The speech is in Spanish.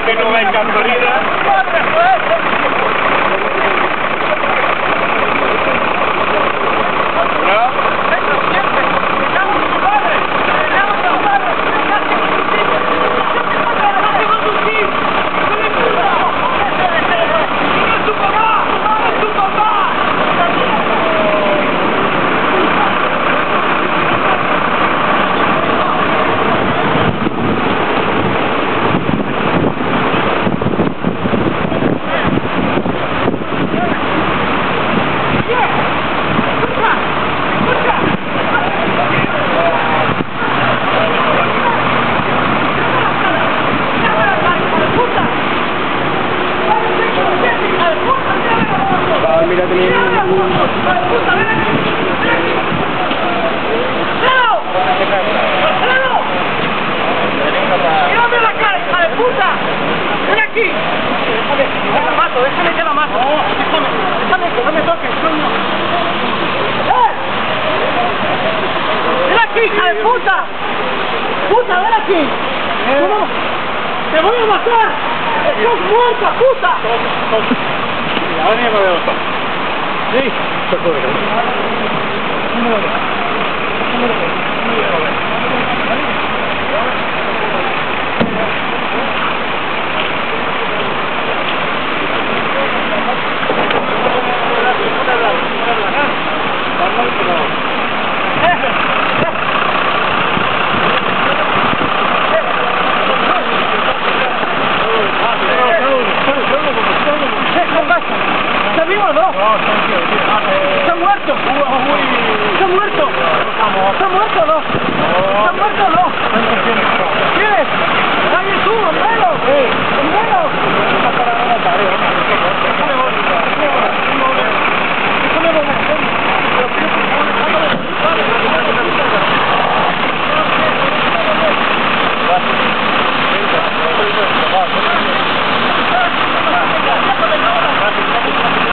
Que no va en Cantorida. Mira, tenía ¡Mírame la cara, hija de puta! ¡Ven aquí! Déjame que la mato. Déjame toques, coño. ¡Ven aquí, hija de puta! ¡Puta, ven aquí! ¡Te voy a matar! ¡Estás muerta, puta! Ahora ya me veo. sí, se puede.